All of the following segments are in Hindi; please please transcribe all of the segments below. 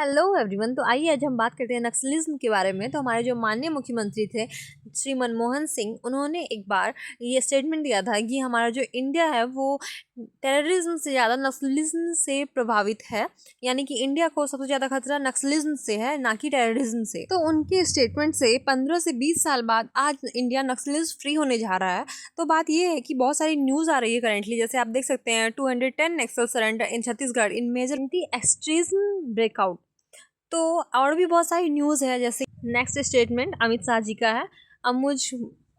Hello everyone. तो आइए आज हम बात करते हैं नक्सलिज्म के बारे में। तो हमारे जो माननीय मुख्यमंत्री थे श्री मनमोहन सिंह, उन्होंने एक बार ये स्टेटमेंट दिया था कि हमारा जो इंडिया है वो टेररिज्म से ज़्यादा नक्सलिज्म से प्रभावित है, यानी कि इंडिया को सबसे ज़्यादा खतरा नक्सलिज्म से है, ना कि टेररिज्म से। तो उनके स्टेटमेंट से 15 से 20 साल बाद आज इंडिया नक्सलिज्म फ्री होने जा रहा है। तो बात ये है कि बहुत सारी न्यूज़ आ रही है करेंटली, जैसे आप देख सकते हैं 210 Naxal surrender in Chhattisgarh in major anti extremism breakout. तो और भी बहुत सारी न्यूज़ है, जैसे नेक्स्ट स्टेटमेंट अमित शाह जी का है, अमुज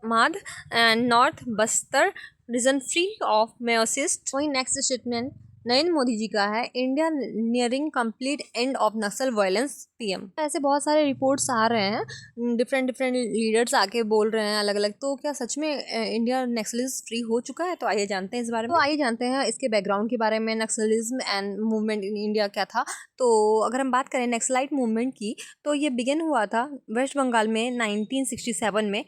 माद and north Bastar region free of Maoist. वही नेक्स्ट स्टेटमेंट नरेंद्र मोदी जी का है, India nearing complete end of Naxal violence PM. ऐसे बहुत सारे रिपोर्ट्स आ रहे हैं, डिफरेंट लीडर्स आके बोल रहे हैं अलग अलग। तो क्या सच में इंडिया नक्सलिज्म फ्री हो चुका है? तो आइए जानते हैं इस बारे में। तो आइए जानते हैं इसके बैकग्राउंड के बारे में, Naxalism and movement in India क्या था। तो अगर हम बात करें नक्सलाइट मूवमेंट की, तो ये बिगिन हुआ था वेस्ट बंगाल में 1967 में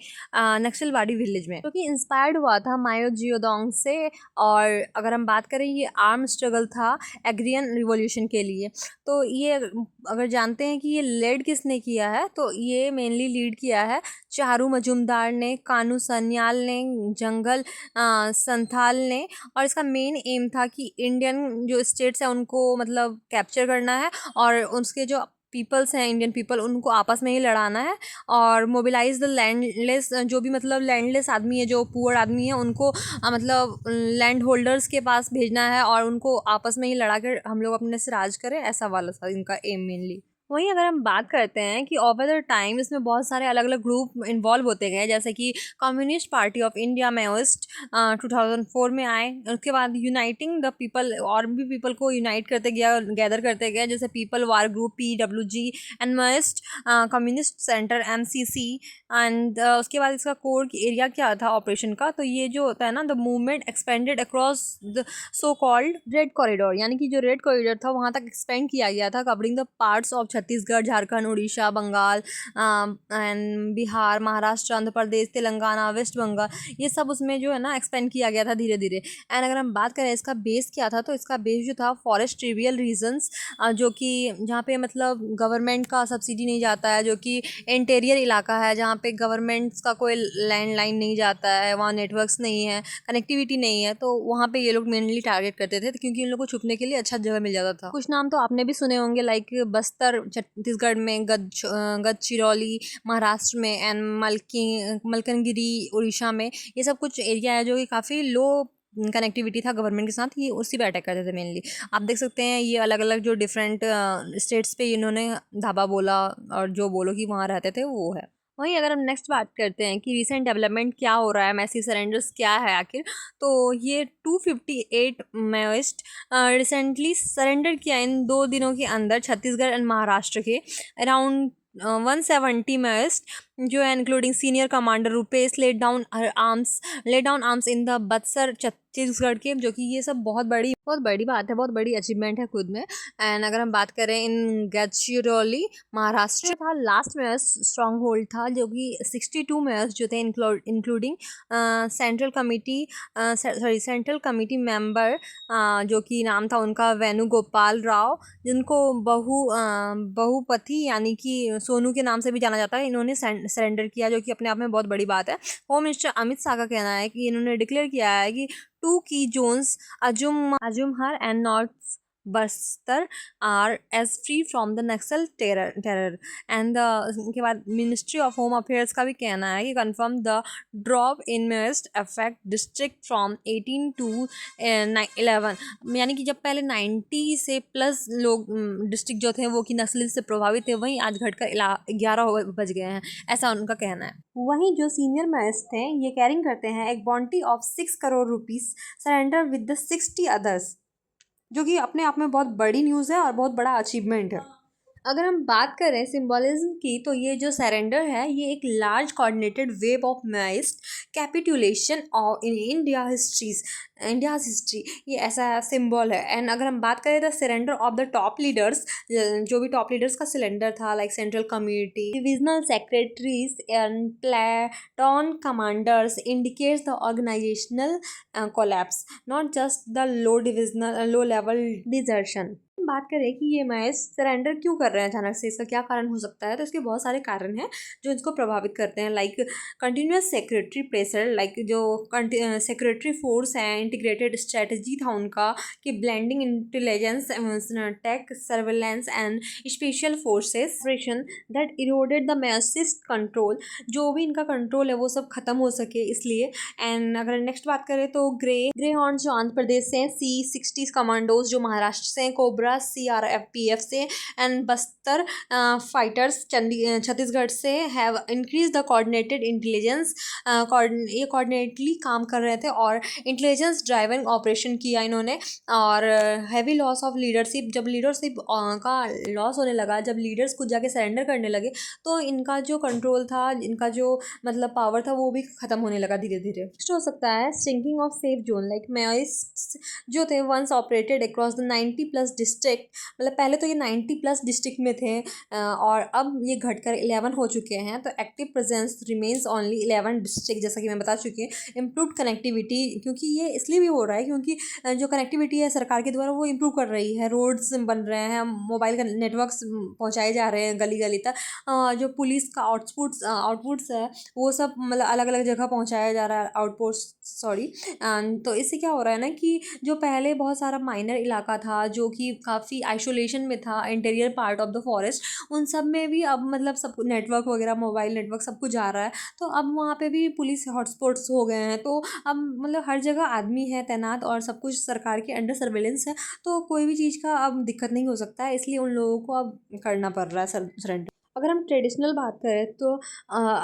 नक्सलवाड़ी विलेज में, जो कि इंस्पायर्ड हुआ था माओ जियोडोंग से। और अगर हम बात करें, ये आर्म स्ट्रगल था एग्रियन रिवॉल्यूशन के लिए। तो ये अगर जानते हैं कि ये लीड किसने किया है, तो ये मेनली लीड किया है चारू मजुमदार ने, कानू सन्याल ने, जंगल संथाल ने। और इसका मेन एम था कि इंडियन जो स्टेट्स हैं उनको मतलब कैप्चर करना है, और उसके जो पीपल्स हैं, इंडियन पीपल, उनको आपस में ही लड़ाना है। और मोबिलाइज द लैंडलेस, जो भी मतलब लैंडलेस आदमी है, जो पुअर आदमी है, उनको मतलब लैंड होल्डर्स के पास भेजना है, और उनको आपस में ही लड़ा कर हम लोग अपने से राज करें, ऐसा वाला था इनका एम मेनली। वहीं अगर हम बात करते हैं कि ओवर द टाइम इसमें बहुत सारे अलग अलग ग्रुप इन्वॉल्व होते गए, जैसे कि communist party of India Maoist 2004 में आए। उसके बाद यूनाइटिंग द पीपल, और भी पीपल को यूनाइट करते गया, गैदर करते गए, जैसे people war group PWG and Maoist communist centre MCC। And उसके बाद इसका कोर एरिया क्या था ऑपरेशन का, तो ये जो होता है ना, the movement expanded across the so called red corridor, यानी कि जो रेड कॉरिडोर था वहाँ तक एक्सपेंड किया गया था, covering the parts of Chhattisgarh, Jharkhand, Orissa, Bengal and Bihar, Maharashtra, Andhra Pradesh, Telangana, west Bengal, ये सब उसमें जो है ना एक्सपेंड किया गया था धीरे धीरे। एंड अगर हम बात करें इसका बेस क्या था, तो इसका बेस जो था फॉरेस्ट ट्रिवियल रीजन्स, जो कि जहाँ पे मतलब गवर्नमेंट का सब्सिडी नहीं जाता है, जो कि इंटीरियर इलाका है, जहाँ पे गवर्नमेंट्स का कोई लैंडलाइन नहीं जाता है, वहाँ नेटवर्क्स नहीं है, कनेक्टिविटी नहीं है, तो वहाँ पे ये लोग मेनली टारगेट करते थे, क्योंकि इन लोगों को छुपने के लिए अच्छा जगह मिल जाता था। कुछ नाम तो आपने भी सुने होंगे, लाइक बस्तर छत्तीसगढ़ में, गढ़चिरौली महाराष्ट्र में, एंड मलकनगिरी उड़ीसा में। ये सब कुछ एरिया है जो कि काफ़ी लो कनेक्टिविटी था गवर्नमेंट के साथ, ये उसी पे अटैक करते थे मेनली। आप देख सकते हैं ये अलग अलग जो डिफरेंट स्टेट्स पे इन्होंने धाबा बोला, और जो बोलो कि वहाँ रहते थे वो है। वहीं अगर हम नेक्स्ट बात करते हैं कि रिसेंट डेवलपमेंट क्या हो रहा है, मैसी सरेंडर्स क्या है आखिर, तो ये 258 माओइस्ट रिसेंटली सरेंडर किया इन 2 दिनों के अंदर छत्तीसगढ़ एंड महाराष्ट्र के। अराउंड 170 माओइस्ट जो है, including senior commander Rupesh, laid down arms in the Buxar Chhattisgarh के, जो कि ये सब बहुत बड़ी बात है, बहुत बड़ी अचीवमेंट है खुद में। एंड अगर हम बात करें इन गढ़चिरौली महाराष्ट्र था, लास्ट में स्ट्रॉन्ग होल्ड था, जो कि 62 मेयर्स जो थे, इंक्लूडिंग सेंट्रल कमिटी मेंबर, जो कि नाम था उनका वेणुगोपाल राव, जिनको बहुपति यानी कि सोनू के नाम से भी जाना जाता है, इन्होंने सरेंडर किया, जो कि अपने आप में बहुत बड़ी बात है। होम मिनिस्टर अमित शाह का कहना है कि इन्होंने डिक्लेयर किया है कि 2 की जोन्स अजुमहर and north Bastar are as free from the Naxal terror and के बाद मिनिस्ट्री ऑफ होम अफेयर्स का भी कहना है कि confirm the drop in most affect district from 18 to 11, यानी कि जब पहले 90 से प्लस लोग डिस्ट्रिक्ट जो थे वो कि नस्ल से प्रभावित थे, वहीं आज घटकर 11 बज गए हैं, ऐसा उनका कहना है। वहीं जो सीनियर मैस्ट थे ये कैरिंग करते हैं एक bounty of 6 crore rupees surrender with the 60 others, जो कि अपने आप में बहुत बड़ी न्यूज़ है और बहुत बड़ा अचीवमेंट है। अगर हम बात करें सिंबलिज्म की, तो ये जो सरेंडर है ये एक large coordinated wave of Maoist capitulation of in India's history, ये ऐसा सिंबल है। एंड अगर हम बात करें the surrender of the top leaders, जो भी टॉप लीडर्स का सिलेंडर था, like central committee, divisional secretaries and platoon commanders, indicates the organisational collapse, not just the low level desertion. बात करें कि ये मैच सरेंडर क्यों कर रहे हैं अचानक से, इसका क्या कारण हो सकता है, तो इसके बहुत सारे कारण हैं जो इसको प्रभावित करते हैं। Like continuous secretary pressure, like जो सेक्रेटरी फोर्स है, इंटीग्रेटेड स्ट्रेटजी था उनका कि blending intelligence, tech surveillance and special forces operation that eroded the Maoist control, जो भी इनका कंट्रोल है वो सब खत्म हो सके इसलिए। एंड अगर नेक्स्ट बात करें तो ग्रे हॉर्न जो आंध्र प्रदेश से हैं, C-60 कमांडोज जो महाराष्ट्र से हैं, कोबरा CRPF से, एंड बस्तर फाइटर्स छत्तीसगढ़ से have increase the coordinated intelligence. ये कोऑर्डिनेटली काम कर रहे थे और इंटेलिजेंस ड्राइवन ऑपरेशन किया इन्होंने। और हैवी लॉस ऑफ लीडरशिप, जब लीडरशिप का लॉस होने लगा, जब लीडर्स खुद जाके सरेंडर करने लगे, तो इनका जो कंट्रोल था, इनका जो मतलब पावर था, वो भी ख़त्म होने लगा धीरे धीरे। नेक्स्ट हो सकता है shrinking of safe zone, like Maoist जो थे once operated across the 90+ district, मतलब पहले तो ये 90+ डिस्ट्रिक्ट में थे और अब ये घटकर 11 हो चुके हैं। तो active presence remains only 11 district, जैसा कि मैं बता चुकी हूँ। इम्प्रूव्ड कनेक्टिविटी, क्योंकि ये इसलिए भी हो रहा है क्योंकि जो कनेक्टिविटी है सरकार के द्वारा वो इम्प्रूव कर रही है, रोड्स बन रहे हैं, मोबाइल का नेटवर्क्स पहुँचाए जा रहे हैं गली गली तक, जो पुलिस का आउटपुट्स है वो सब मतलब अलग अलग जगह पहुँचाया जा रहा है, आउटपोस्ट सॉरी। तो इससे क्या हो रहा है ना कि जो पहले बहुत सारा माइनर इलाका था जो कि काफ़ी आइसोलेशन में था, interior part of the forest, उन सब में भी अब मतलब सब नेटवर्क वगैरह, मोबाइल नेटवर्क सब कुछ जा रहा है। तो अब वहाँ पे भी पुलिस हॉटस्पॉट्स हो गए हैं, तो अब मतलब हर जगह आदमी है तैनात और सब कुछ सरकार के अंडर सर्वेलेंस है, तो कोई भी चीज़ का अब दिक्कत नहीं हो सकता है, इसलिए उन लोगों को अब करना पड़ रहा है सरेंडर। अगर हम ट्रेडिशनल बात करें तो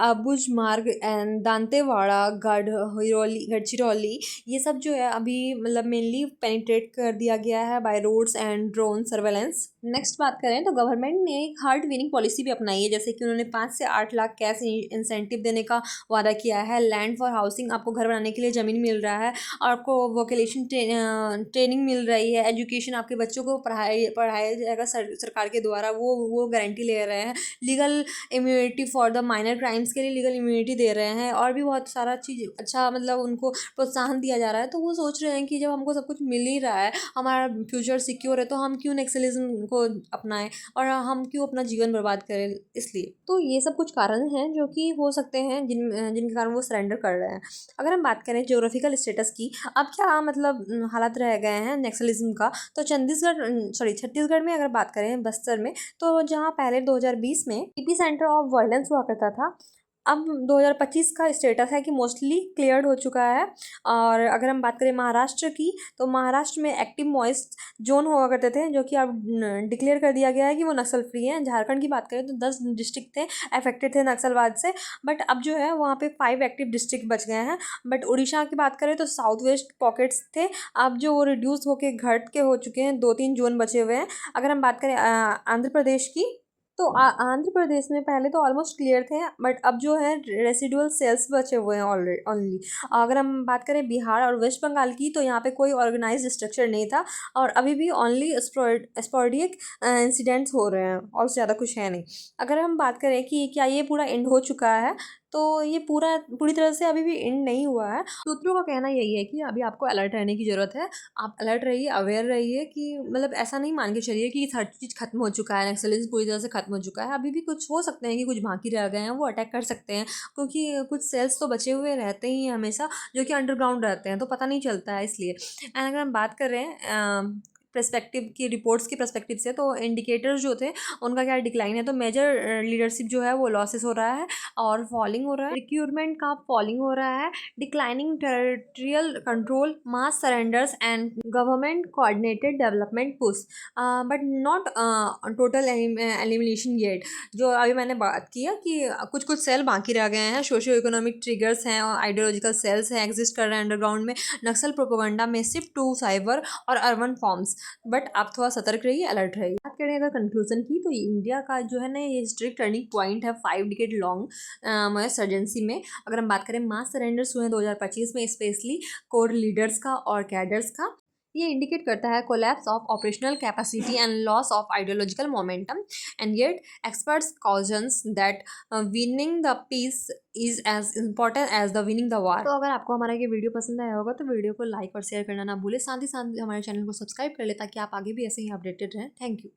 अबुझमार्ग एंड दांतेवाड़ा, गढ़चिरौली, ये सब जो है अभी मतलब मेनली पेनिट्रेट कर दिया गया है by roads and drone surveillance. Next बात करें तो गवर्नमेंट ने एक हार्ड विनिंग पॉलिसी भी अपनाई है, जैसे कि उन्होंने 5 से 8 लाख कैश इंसेंटिव देने का वादा किया है। लैंड फॉर हाउसिंग, आपको घर बनाने के लिए ज़मीन मिल रहा है, आपको वोकेलेशन ट्रेनिंग मिल रही है, एजुकेशन आपके बच्चों को पढ़ाया जाएगा सरकार के द्वारा, वो गारंटी ले रहे हैं। Legal immunity for the minor crimes के लिए लीगल इम्यूनिटी दे रहे हैं, और भी बहुत सारा चीज़ अच्छा मतलब उनको प्रोत्साहन दिया जा रहा है। तो वो सोच रहे हैं कि जब हमको सब कुछ मिल ही रहा है, हमारा फ्यूचर सिक्योर है, तो हम क्यों नक्सलिज्म को अपनाएं और हम क्यों अपना जीवन बर्बाद करें। इसलिए तो ये सब कुछ कारण हैं जो कि हो सकते हैं जिनके कारण वो सरेंडर कर रहे हैं। अगर हम बात करें ज्योग्राफिकल स्टेटस की, अब क्या मतलब हालात रह गए हैं नक्सलिज्म का, तो छत्तीसगढ़ में अगर बात करें बस्तर में, तो जहाँ पहले 2020 में एपी सेंटर ऑफ वायलेंस हुआ करता था, अब 2025 का स्टेटस है कि मोस्टली क्लियर्ड हो चुका है। और अगर हम बात करें महाराष्ट्र की, तो महाराष्ट्र में एक्टिव मॉइस्ट जोन हुआ करते थे, जो कि अब डिक्लेयर कर दिया गया है कि वो नक्सल फ्री हैं। झारखंड की बात करें तो 10 डिस्ट्रिक्ट थे अफेक्टेड थे नक्सलवाद से, बट अब जो है वहाँ पे 5 एक्टिव डिस्ट्रिक्ट बच गए हैं। बट उड़ीसा की बात करें तो साउथ वेस्ट पॉकेट्स थे, अब जो वो रिड्यूस होके घट के हो चुके हैं, 2-3 जोन बचे हुए हैं। अगर हम बात करें आंध्र प्रदेश की, तो आंध्र प्रदेश में पहले तो ऑलमोस्ट क्लियर थे, बट अब जो है रेसिडुअल सेल्स बचे हुए हैं ऑलरेडी ओनली। अगर हम बात करें बिहार और वेस्ट बंगाल की, तो यहाँ पे कोई ऑर्गेनाइज्ड स्ट्रक्चर नहीं था और अभी भी ओनली स्पोरेडिक इंसिडेंट्स हो रहे हैं और ज़्यादा कुछ है नहीं। अगर हम बात करें कि क्या ये पूरा एंड हो चुका है, तो ये पूरी तरह से अभी भी एंड नहीं हुआ है। सूत्रों का कहना यही है कि अभी आपको अलर्ट रहने की ज़रूरत है। आप अलर्ट रहिए, अवेयर रहिए कि मतलब ऐसा नहीं मान के चलिए कि हर चीज़ खत्म हो चुका है, नक्सलिज्म पूरी तरह से खत्म हो चुका है। अभी भी कुछ हो सकते हैं कि कुछ बाकी रह गए हैं, वो अटैक कर सकते हैं, क्योंकि कुछ सेल्स तो बचे हुए रहते ही हैं हमेशा, जो कि अंडरग्राउंड रहते हैं, तो पता नहीं चलता है इसलिए। एंड अगर हम बात करें पर्सपेक्टिव की, रिपोर्ट्स के पर्सपेक्टिव से, तो इंडिकेटर्स जो थे उनका क्या डिक्लाइन है, तो मेजर लीडरशिप जो है वो लॉसेस हो रहा है और फॉलिंग हो रहा है, रिक्रूटमेंट का फॉलिंग हो रहा है, declining territorial control, mass surrenders and government coordinated development push, but not total elimination yet. जो अभी मैंने बात किया कि कुछ कुछ सेल बाकी रह गए हैं, सोशियो इकोनॉमिक ट्रिगर्स हैं और आइडियोलॉजिकल सेल्स हैं, एग्जिस्ट कर रहे हैं अंडरग्राउंड में, नक्सल प्रोपेगेंडा में शिफ्ट टू साइबर और अर्बन फॉर्म्स, बट आप थोड़ा सतर्क रहिए, अलर्ट रहिए। बात करें अगर कंक्लूजन की, तो इंडिया का जो है ना ये हिस्ट्रिक टर्निंग पॉइंट है 5 डिकेड लॉन्ग सर्जेंसी में। अगर हम बात करें मास सरेंडर्स हुए हैं 2025 में, स्पेशली कोर लीडर्स का और कैडर्स का, ये इंडिकेट करता है collapse of operational capacity and loss of ideological momentum and yet experts caution that winning the peace is as important as the winning the war. तो अगर आपको हमारा ये वीडियो पसंद आया होगा तो वीडियो को लाइक और शेयर करना ना भूले, साथ ही साथ हमारे चैनल को सब्सक्राइब कर ले ताकि आप आगे भी ऐसे ही अपडेटेड रहें। Thank you.